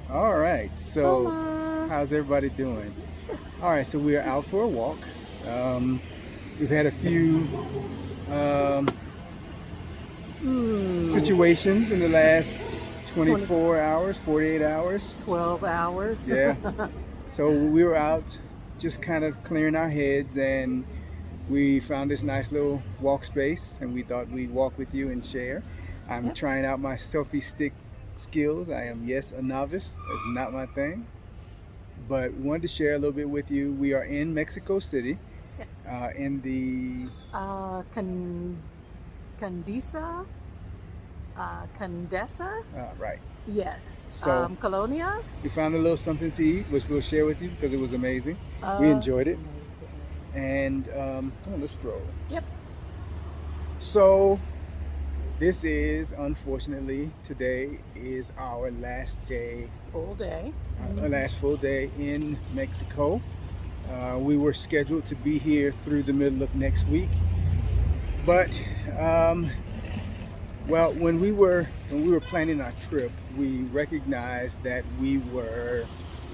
All right. So, Hola. how's everybody doing? All right. So we are out for a walk. Um, we've had a few um, Hmm. situations in the last 20, 24 hours, 48 hours. 12 hours. Yeah. So we were out just kind of clearing our heads, and we found this nice little walk space, and we thought we'd walk with you and share. I'm Yep. trying out my selfie stick skills. I am, yes, a novice. That's not my thing. But we wanted to share a little bit with you. We are in Mexico City, Yes. in the Condesa? Condesa? right. Yes. So Colonia? we found a little something to eat, which we'll share with you because it was amazing. We enjoyed it, Amazing. and come on, let's stroll. Yep. So this is, unfortunately, today is our last day, Full day. our last full day in Mexico. We were scheduled to be here through the middle of next week, but well, when we were planning our trip, we recognized that we were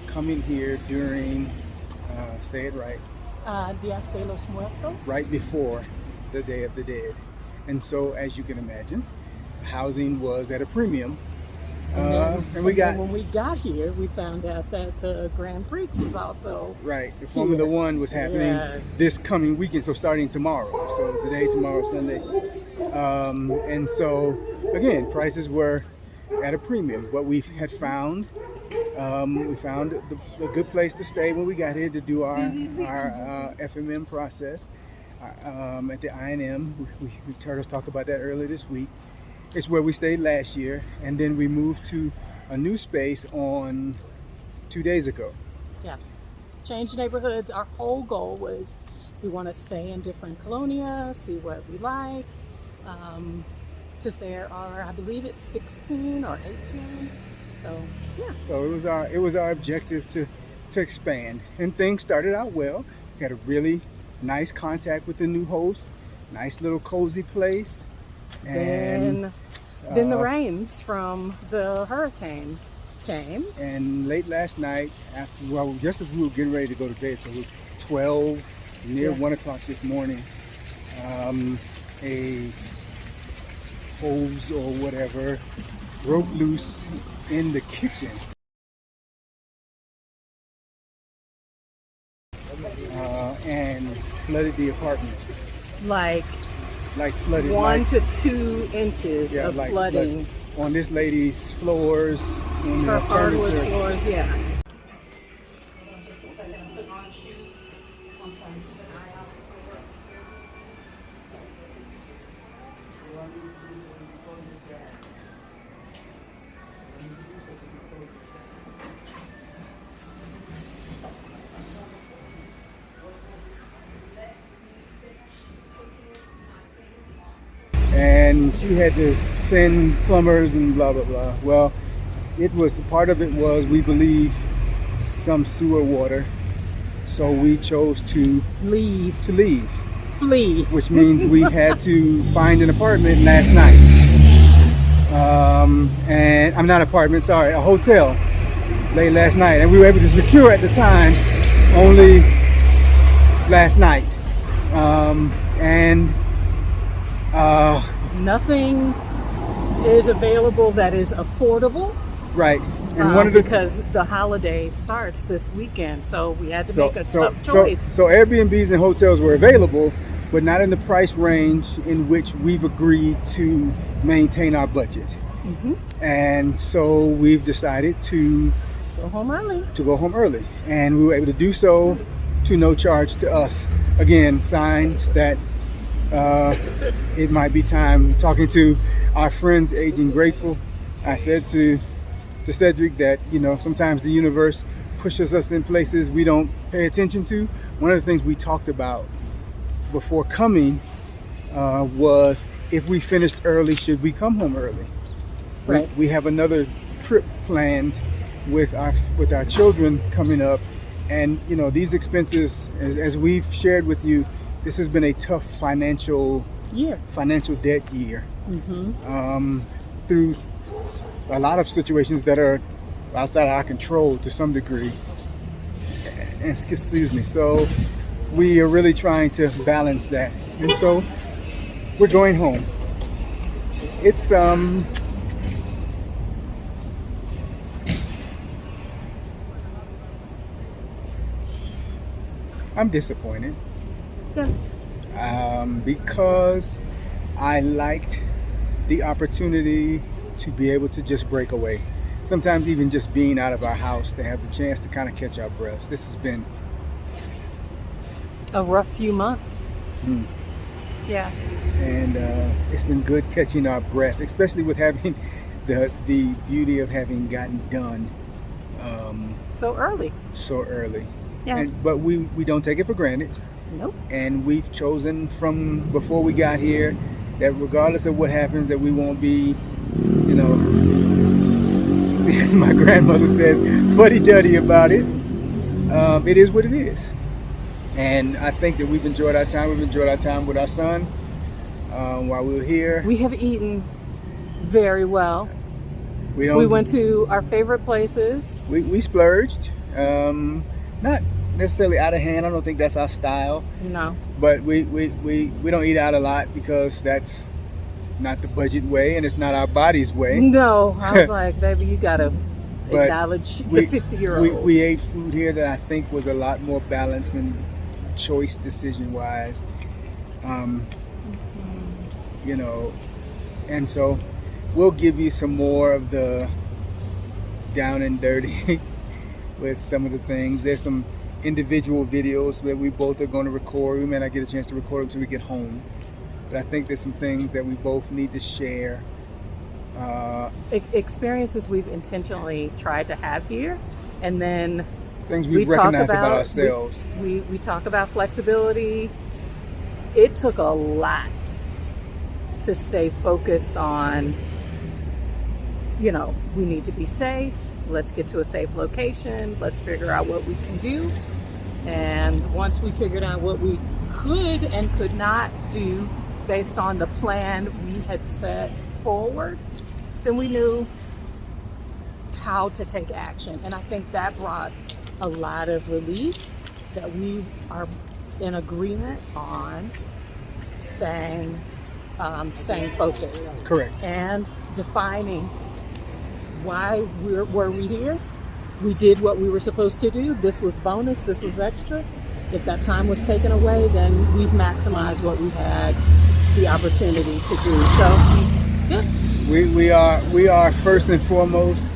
coming here during, say it right, Dias de los Muertos. right before the Day of the Dead, and so as you can imagine, housing was at a premium, And then, and we and then got when we got here, we found out that the Grand Prix was also right. The Formula here. One was happening Yes. this coming weekend, so starting tomorrow. So today, tomorrow, Sunday, and so again, prices were at a premium. What we had found, we found a good place to stay when we got here to do our FMM process at the INM. We heard us talk about that earlier this week. It's where we stayed last year, and then we moved to a new space on 2 days ago. Yeah. Change neighborhoods. Our whole goal was we want to stay in different colonias, see what we like. Because there are, I believe it's 16 or 18. So, yeah. So it was our objective to expand, and things started out well. We had a really nice contact with the new host, nice little cozy place, and Then, then the uh, rains from the hurricane came. and late last night, after, well, just as we were getting ready to go to bed, so it was 12, near Yeah. 1 o'clock this morning, a hose or whatever broke loose in the kitchen, and flooded the apartment. Like Like flooded, like, 1 to 2 inches yeah, of like flooding. on this lady's floors, in Her her hardwood furniture. floors, yeah. And she had to send plumbers and blah blah blah. Well, it was part of it was, we believe, some sewer water, so we chose to Leave. leave, Flee. which means we had to find an apartment last night. And I'm not apartment, sorry, a hotel late last night, and we were able to secure at the time only last night. And Nothing is available that is affordable right, and one of the because the holiday starts this weekend. So we had to so make a so tough so choice. so Airbnbs and hotels were available, but not in the price range in which we've agreed to maintain our budget. And so we've decided to Go home early. go home early, and we were able to do so to no charge to us. Again, signs that it might be time. Talking to our friends, Aging Grateful, I said to Cedric that, sometimes the universe pushes us in places we don't pay attention to. One of the things we talked about before coming was, if we finished early, should we come home early? Right. We have another trip planned with our children coming up, and these expenses, as we've shared with you, this has been a tough financial Yeah. debt year, through a lot of situations that are outside of our control to some degree. Excuse me. So we are really trying to balance that, and so we're going home. It's I'm disappointed because I liked the opportunity to be able to just break away. Sometimes even just being out of our house to have the chance to kind of catch our breaths. This has been A rough few months. mm, Yeah. and it's been good catching our breath, especially with having the beauty of having gotten done So early. so early. Yeah. But we don't take it for granted, Nope. and we've chosen from before we got here that regardless of what happens, that we won't be, you know, as my grandmother says, fuddy-duddy about it. It is what it is. And I think that we've enjoyed our time. We've enjoyed our time with our son while we were here. We have eaten very well. We don't. We went to our favorite places. We splurged. Not necessarily out of hand. I don't think that's our style. No. But we don't eat out a lot because that's not the budget way and it's not our body's way. No. I was like, baby, you got to But acknowledge the we- 50-year-old. We ate food here that I think was a lot more balanced than choice decision wise. You know, and so we'll give you some more of the down and dirty with some of the things. There's some individual videos that we both are going to record. We may not get a chance to record them until we get home, but I think there's some things that we both need to share. Experiences we've intentionally tried to have here, and then Things we we talk recognize about about ourselves. We talk about flexibility. It took a lot to stay focused on, you know, we need to be safe. Let's get to a safe location. Let's figure out what we can do. And once we figured out what we could and could not do based on the plan we had set forward, then we knew how to take action. And I think that brought a lot of relief that we are in agreement on staying focused. Correct. And defining why were we here. We did what we were supposed to do. This was bonus. This was extra. If that time was taken away, then we've maximized what we had the opportunity to do. So, good. We are first and foremost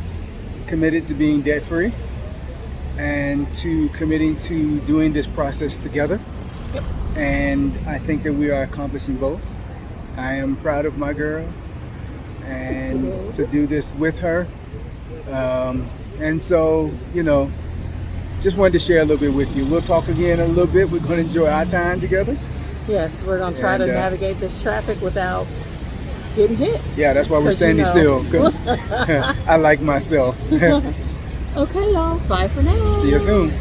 committed to being debt free and to committing to doing this process together. Yep. And I think that we are accomplishing both. I am proud of my girl and to do this with her. And so, you know, just wanted to share a little bit with you. We'll talk again in a little bit. We're going to enjoy our time together. Yes, we're going to try to navigate this traffic without getting hit. Yeah, that's why we're 'Cause, you standing know. still. 'Cause I like myself. Okay, y'all. Bye for now. See you soon.